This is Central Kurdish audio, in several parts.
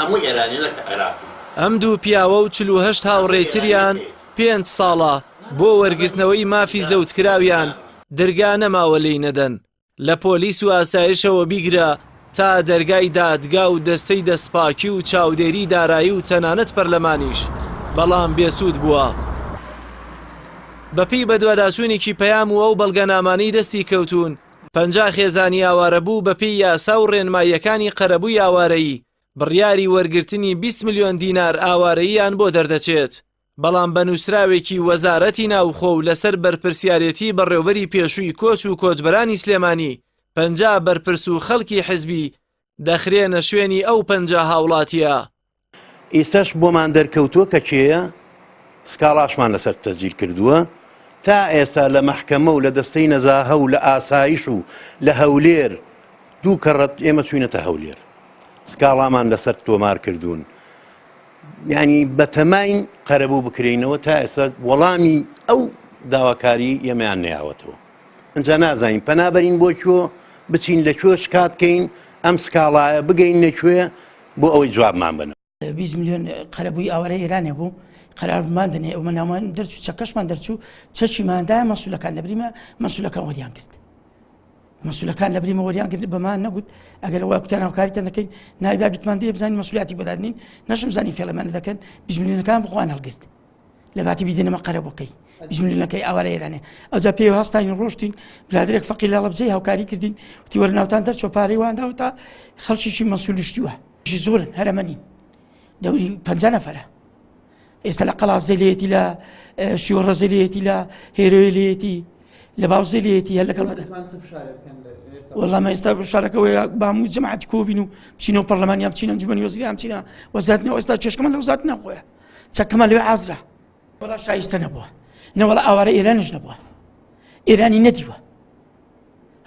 هەموو ئێرانی لە عێراقی. ئەم دوو پیاوە و 48 هاوڕێتریان 5 ساڵە بۆ وەرگرتنەوەی مافی زەوتکراویان دەرگا نەماوە لێی نەدەن. لە پۆلیس و ئاسایشەوە بیگرە تا دەرگای دادگا و دەستەی دەستپاکی و چاودێری دارایی و تەنانەت پەرلەمانیش، بەڵام بێسوود بووە. بەپی بە دوواداچوونێکی پەیام و ئەو بەڵگەنامانەی دەستی کەوتون 50 خێزانی ئاوارە بوو بەپێی یاسا و ڕێنماییەکانی قەرەبووی ئاوارەیی بڕیاری وەرگرتنی 20 ملیۆن دینار ئاوارەییان بۆ دەردەچێت. بەڵام بە نووسراوێکی وەزارەتی ناوخۆ و لەسەر بەرپرسیارەتی بەڕێوەبەری پێشووی کۆچ و کۆچبەرانی سلێمانی 50 بەرپرس و خەڵکی حزبی دەخرێنە شوێنی ئەو 50 هاوڵاتیە. ئێستاش بۆمان دەرکەوتووە کە کێیە سکاڵاشمان لەسەر تەسجیل کردووە تا ئێستا لە مەحکەمە و لە دەستەی نەزاهە و لە ئاسایش و لە هەولێر دوو کەڕەت ئێمە چوینەتە هەولێر سکاڵامان لەسەر تۆمار کردوون. یعنی بەتەماین قەرەبوو بکرێنەوە تا ئێستا وەڵامی ئەو داواکاری ئێمەیان نەیاوەتەوە. ئەنجا نازانین پەنابەرین بۆ کوێ بچین لەکوێ شکاتکەین ئەم سکاڵایە بگەین لەکوێ بۆ ئەوەی جوابمان بنە. 20 ملیۆن قەرەبووی ئاوارەی ئێرانێ بوو قەرارمان دەنێ ئەومە ناومان دەرچوو چەکەشمان دەرچوو چەچیماندایە مەسوولەکان لەبریمە مەسوولەکان وەریان کرد. مەسوولەکان لە بریمە وەریان کرد بەمان نەگوت ئەگەر ئەوە کوتیان هاوکاریتان دەکەین نایبا بیتمان دێ بزانین مەسوولیاتی بۆدادنین نەشم زانی فێڵەمان دەکەن 20 ملیۆنەکان بخۆیان هەڵگرت لە باتی بیدێنەمە قەرەبووکەی 20 ملیۆنەکەی ئاوارە ئێرانێ ئەوجا پێی هەستاین ڕۆشتین برادرێک فەقیر لە لەبجەی هاوکاری کردین وتی وەرناوتان دەرچۆ پارەی وانداوە تا خەڵکیشی مەسوولیشتیوە زۆرن هەرەمەنین دەوری 50 نەفەرە ئێستا لە قەڵازێلێتی لە شیوەڕەزێلێتی لە هێرۆیلێتی لە باوزێلێتی هەر لەگەڵ وەڵام ئێستا شارەکەەوەی باموو جەماعەتی کۆبین و بچینەوە پەرلەمانیان بچینە ئەنجومەنی وەزیریان بچینە وەزارەتنەوە ئێستا چێشکەمان لە وەزارەت نەخۆیە چەکەمان لەوێ ئازرا وەڵا شایستە نەبووە نەوەڵا ئاوارە ئێرانیش نەبووە ئێرانی نەدیوە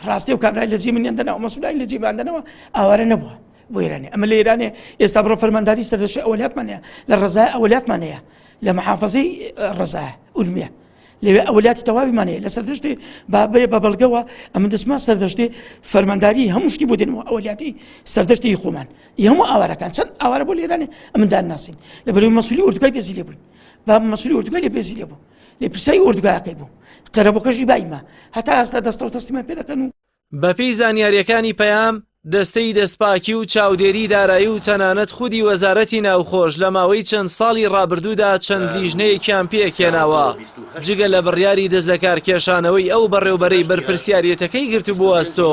ڕاستی و کابرای لە جێمنیان دەناوە مەسوولای لە جێباندنەوە ئاوارە نەبووە بۆ ئێرانی ئەمە لە ئێرانێ ئێستا بڕۆ فەرمانداری سەردەشتی ئەولیاتمانەیە لە ڕزای ئەولیاتمانەیە لە محافەزەی ڕزایە ئورمیە لەوێ ئەولیاتی تەواویمانەیە لە سەردەشتی بابەیە بە بەڵگەوە ئەمە دەسما سەردەشتی فەرمانداری هەموو شتی بۆ دێنەوە ئەولیاتی سەردەشتی خۆمان هەموو ئاوارەکان چەند ئاوارە بۆ لێرانێ ئەمەدان ناسین لەبەرەوەی مەسوولی ئوردوگای پێزی لێ بوون با مەسوولی ئوردوگای لێ پێزی لێ بوو لێ پرسایی ئوردوگایەکەی بوو قەرەبووکەشی بایمە هەتا ئێستا دەستە و تەستیمان پێ دەکەن و بەپێی زانیاریەکانی پەیام دەستەی دەستپاکی و چاودێری دارایی و تەنانەت خودی وەزارەتی ناوخۆش لە ماوەی چەند ساڵی ڕابردوودا چەند لیژنەیەکیان پێکێناوە جگە لە بڕیاری دەست لە کارکێشانەوەی ئەو بەڕێوبەرەی بەرپرسیارەتەکەی گرت بوو ئەستۆ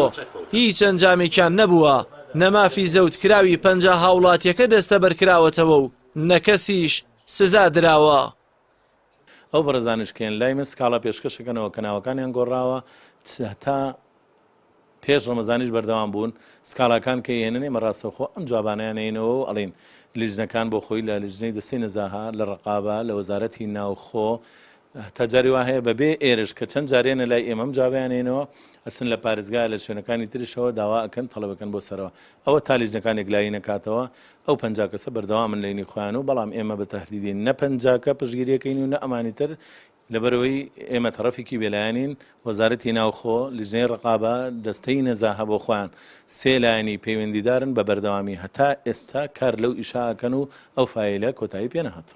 هیچ ئەنجامێکیان نەبووە نەمافی زەوتکراوی 50 هاوڵاتیەکە دەستە بەرکراوەتەوە و نەکەسیش سزا دراوە. ئەو بەڕێزانشکێن لای من سکاڵا پێشکەشەکەنەوە کە ناوەکانیان گۆڕاوە تا پێش ڕەمەزانیش بەردەوام بوون سکاڵاکان کە هێنن ئێمە ڕاستەوخۆ ئەم جوابانیان هێنەوە و ئەڵێن لیژنەکان بۆ خۆی لە لیژنەی دەستەی نەزاها لە ڕقابە لە وەزارەتی ناوخۆ تا جاری وا هەیە بەبێ ئێرش کە چەند جارێنە لای ئێمەم جوابیان هێنەوە ئەچن لە پارێزگا لە شوێنەکانی تریشەوە داوا ئەکەن تەڵەبەکەن بۆ سەرەوە ئەوە تا لیژنەکانێک لای نەکاتەوە ئەو 50 کەسە بەردەوامن لەینی خۆیان و بەڵام ئێمە بە تەهدیدین نە 50 کە پشتگیریەکەین و نە ئەمانیتر لەبەرەوەی ئێمە تەڕەفێکی بێلایەنین وەزارەتی ناوخۆ لیژنەی ڕقابە دەستەی نەزاهە بۆ خۆیان سێ لایەنی پەیوەندیدارن بە بەردەوامی هەتا ئێستا کار لەو ئیشاکەن و ئەو فایلە کۆتایی پێ نەهات.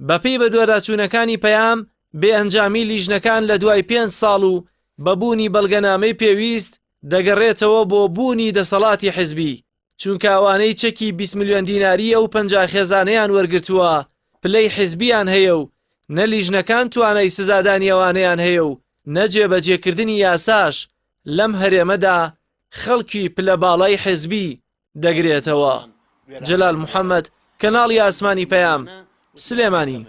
بەپێی بە دووەداچوونەکانی پەیام بێئەنجامی لیژنەکان لە دوای 5 ساڵ و بەبوونی بەڵگەنامەی پێویست دەگەڕێتەوە بۆ بوونی دەسەڵاتی حزبی چونکە ئەوانەی چەکی 20 ملیۆن دیناری ئەو 50 خێزانەیان وەرگرتووە پلەی حزبیان هەیە و نە لیژنەکان توانای سزادانی ئەوانەیان هەیە و نەجێبەجێکردنی یاساش لەم هەرێمەدا خەڵکی پلە باڵای حزبی دەگرێتەوە. جەلال محەممەد کەناڵی ئاسمانی پەیام سلێمانی.